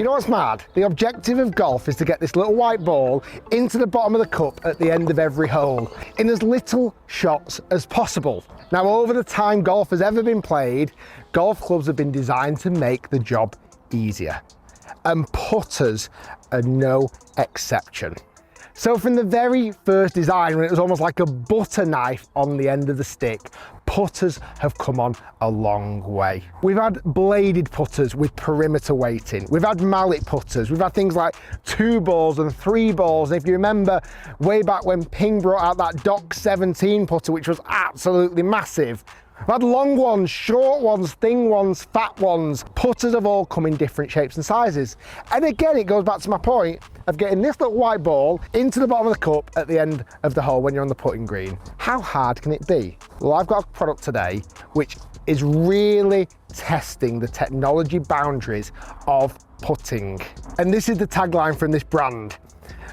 You know what's mad? The objective of golf is to get this little white ball into the bottom of the cup at the end of every hole in as little shots as possible. Now, over the time golf has ever been played, golf clubs have been designed to make the job easier. And putters are no exception. So from the very first design, when it was almost like a butter knife on the end of the stick, putters have come on a long way. We've had bladed putters with perimeter weighting. We've had mallet putters. We've had things like 2 balls and 3 balls. And if you remember way back when Ping brought out that Dock 17 putter, which was absolutely massive. We've had long ones, short ones, thin ones, fat ones. Putters have all come in different shapes and sizes. And again, it goes back to my point of getting this little white ball into the bottom of the cup at the end of the hole when you're on the putting green. How hard can it be? Well, I've got a product today which is really testing the technology boundaries of putting. And this is the tagline from this brand.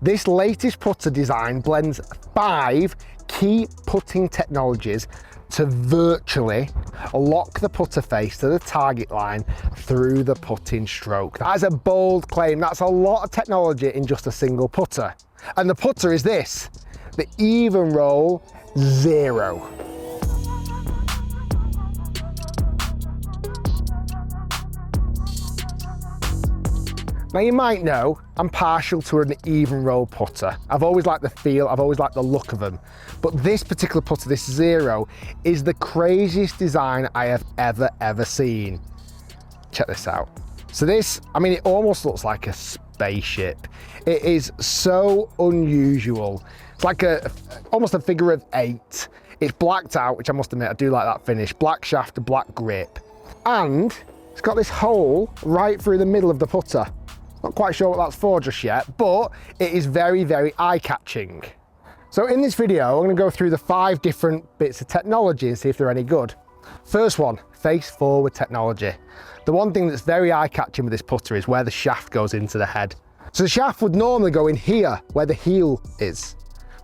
This latest putter design blends 5 key putting technologies to virtually lock the putter face to the target line through the putting stroke. That is a bold claim. That's a lot of technology in just a single putter. And the putter is this, the Evnroll Zero. Now you might know I'm partial to an Evnroll putter. I've always liked the feel, I've always liked the look of them. But this particular putter, this Zero, is the craziest design I have ever seen. Check this out. So this, I mean, it almost looks like a spaceship. It is so unusual. It's like almost a figure of 8. It's blacked out, which I must admit, I do like that finish. Black shaft, a black grip. And it's got this hole right through the middle of the putter. Not quite sure what that's for just yet, but it is very, very eye-catching. So in this video, I'm going to go through the 5 different bits of technology and see if they're any good. First one, face-forward technology. The one thing that's very eye-catching with this putter is where the shaft goes into the head. So the shaft would normally go in here, where the heel is.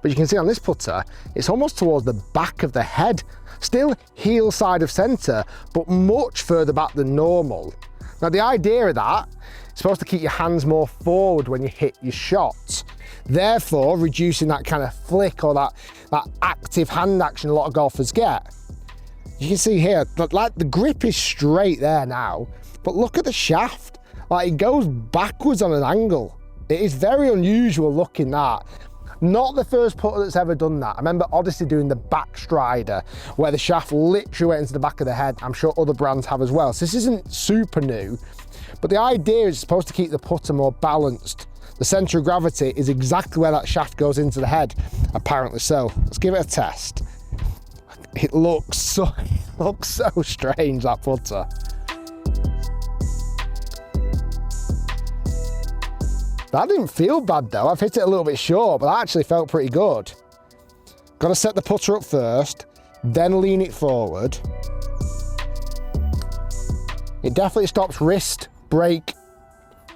But you can see on this putter, it's almost towards the back of the head. Still heel side of center, but much further back than normal. Now the idea of that, it's supposed to keep your hands more forward when you hit your shots, therefore reducing that kind of flick or that active hand action a lot of golfers get. You can see here, like the grip is straight there now, but look at the shaft, like it goes backwards on an angle. It is very unusual looking that. Not the first putter that's ever done that. I remember Odyssey doing the back strider, where the shaft literally went into the back of the head. I'm sure other brands have as well. So this isn't super new, but the idea is it's supposed to keep the putter more balanced. The center of gravity is exactly where that shaft goes into the head, apparently so. Let's give it a test. It looks so strange, that putter. That didn't feel bad though. I've hit it a little bit short, but that actually felt pretty good. Got to set the putter up first, then lean it forward. It definitely stops wrist break.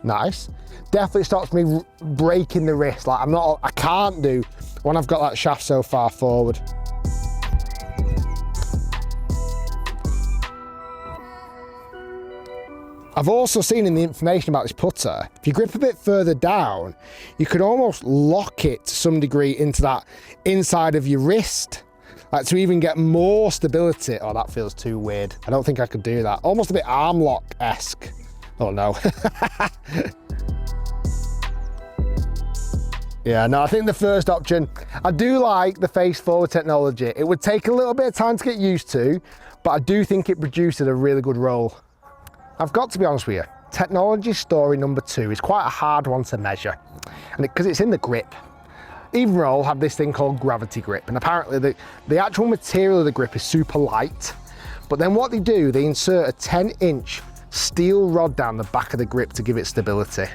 Nice. Definitely stops me breaking the wrist. Like I can't do when I've got that shaft so far forward. I've also seen in the information about this putter, if you grip a bit further down, you can almost lock it to some degree into that inside of your wrist, like to even get more stability. Oh, that feels too weird. I don't think I could do that. Almost a bit arm lock-esque. Oh no. Yeah, no, I think the first option, I do like the face-forward technology. It would take a little bit of time to get used to, but I do think it produces a really good roll. I've got to be honest with you, technology story number 2 is quite a hard one to measure, and because it's in the grip. Evnroll have this thing called gravity grip, and apparently the actual material of the grip is super light, but then what they do, they insert a 10-inch steel rod down the back of the grip to give it stability.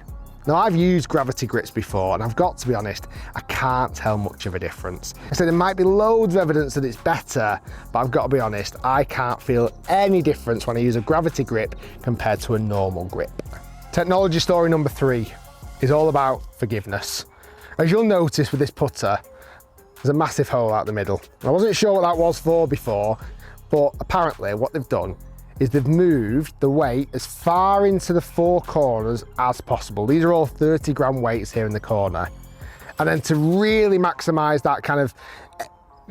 Now I've used gravity grips before, and I've got to be honest, I can't tell much of a difference. So there might be loads of evidence that it's better, but I've got to be honest, I can't feel any difference when I use a gravity grip compared to a normal grip. Technology story number 3 is all about forgiveness. As you'll notice with this putter, there's a massive hole out the middle. I wasn't sure what that was for before, but apparently what they've done is they've moved the weight as far into the four corners as possible. These are all 30 gram weights here in the corner. And then to really maximize that kind of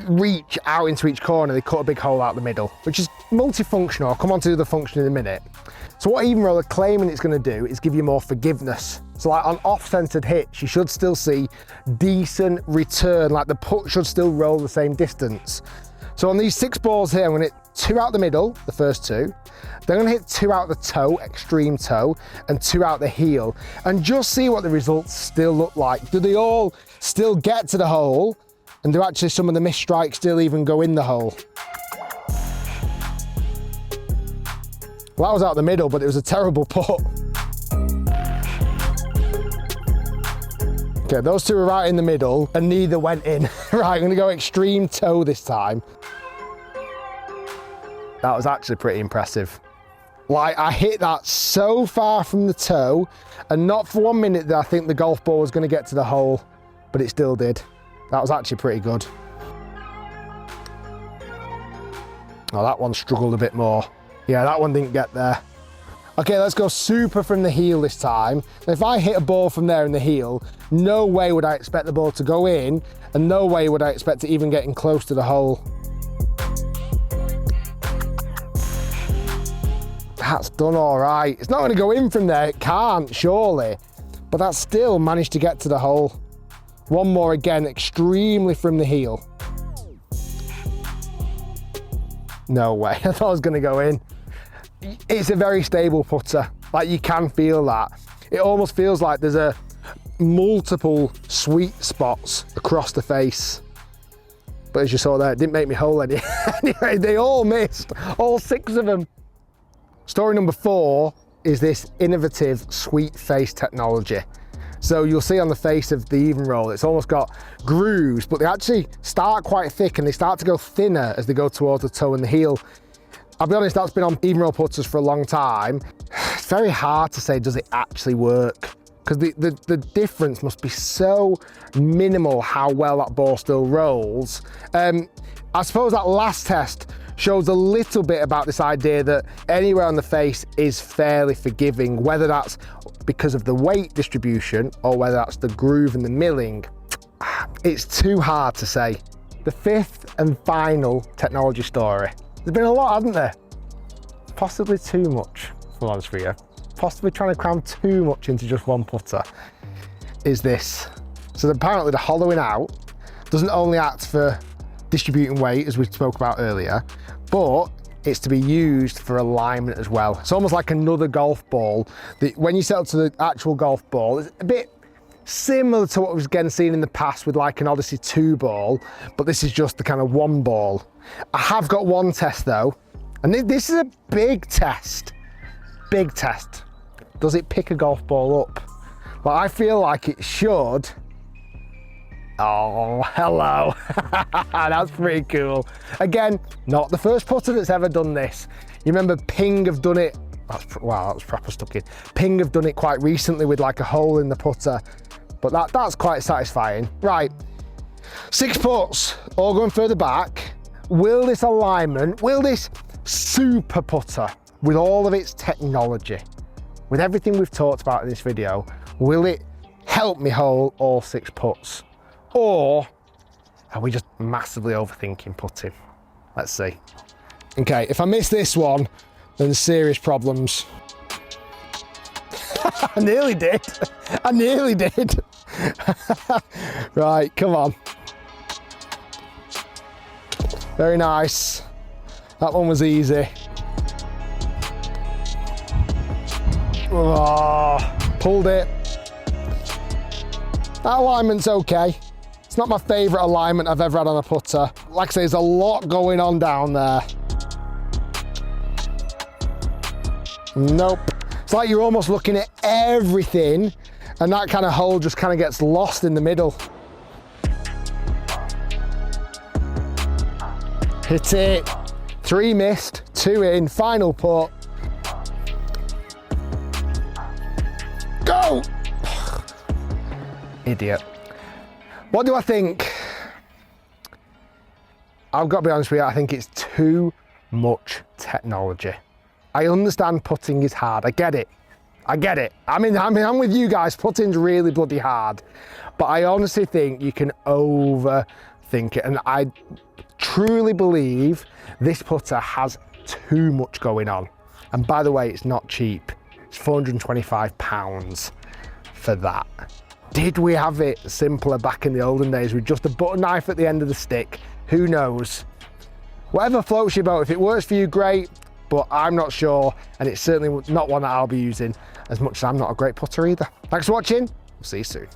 reach out into each corner, they cut a big hole out the middle, which is multifunctional. I'll come on to the function in a minute. So what Evnroll are claiming it's going to do is give you more forgiveness. So like on off-centered hits, you should still see decent return, like the putt should still roll the same distance. So on these 6 balls here, I'm going to hit 2 out the middle, the first 2. Then I'm going to hit 2 out the toe, extreme toe, and 2 out the heel. And just see what the results still look like. Do they all still get to the hole? And do actually some of the missed strikes still even go in the hole? Well, that was out the middle, but it was a terrible putt. Okay, those 2 are right in the middle, and neither went in. Right, I'm gonna go extreme toe this time. That was actually pretty impressive. Like, I hit that so far from the toe, and not for 1 minute that I think the golf ball was gonna get to the hole, but it still did. That was actually pretty good. Oh, that one struggled a bit more. Yeah, that one didn't get there. Okay, let's go super from the heel this time. If I hit a ball from there in the heel, no way would I expect the ball to go in, and no way would I expect it even getting close to the hole. That's done all right. It's not gonna go in from there, it can't, surely. But that still managed to get to the hole. One more again, extremely from the heel. No way, I thought I was gonna go in. It's a very stable putter, like you can feel that. It almost feels like there's a multiple sweet spots across the face. But as you saw there, it didn't make me hole any. Anyway, they all missed, all 6 of them. Story number 4 is this innovative Sweetface technology. So you'll see on the face of the Evnroll, it's almost got grooves, but they actually start quite thick and they start to go thinner as they go towards the toe and the heel. I'll be honest, that's been on Evnroll putters for a long time. It's very hard to say, does it actually work? Because the difference must be so minimal how well that ball still rolls. I suppose that last test shows a little bit about this idea that anywhere on the face is fairly forgiving, whether that's because of the weight distribution or whether that's the groove and the milling. It's too hard to say. The 5th and final technology story. There's been a lot, hasn't there? Possibly too much, if I'm honest with you. Possibly trying to cram too much into just one putter is this. So apparently the hollowing out doesn't only act for distributing weight, as we spoke about earlier, but it's to be used for alignment as well. It's almost like another golf ball. When you set up to the actual golf ball, it's a bit similar to what we've again seen in the past with like an Odyssey 2 ball, but this is just the kind of 1 ball. I have got one test though, and this is a big test. Big test. Does it pick a golf ball up? Well, I feel like it should. Oh, hello. That's pretty cool. Again, not the first putter that's ever done this. You remember Ping have done it. Wow, that was proper stuck in. Ping have done it quite recently with like a hole in the putter, but that's quite satisfying. Right, 6 putts, all going further back. Will this alignment, will this super putter with all of its technology, with everything we've talked about in this video, will it help me hole all 6 putts? Or are we just massively overthinking putting? Let's see. Okay, if I miss this one, then there's serious problems. I nearly did. I nearly did. Right, come on. Very nice. That one was easy. Oh, pulled it. That alignment's okay. It's not my favourite alignment I've ever had on a putter. Like I say, there's a lot going on down there. Nope. It's like you're almost looking at everything and that kind of hole just kind of gets lost in the middle. Hit it. 3 missed, 2 in, final putt. Go! Idiot. What do I think? I've got to be honest with you, I think it's too much technology. I understand putting is hard. I get it. I get it. I'm with you guys. Putting's really bloody hard. But I honestly think you can overthink it. And I truly believe this putter has too much going on. And by the way, it's not cheap. It's £425 for that. Did we have it simpler back in the olden days with just a butter knife at the end of the stick? Who knows? Whatever floats your boat. If it works for you, great. But I'm not sure, and it's certainly not one that I'll be using as much as I'm not a great putter either. Thanks for watching. We'll see you soon.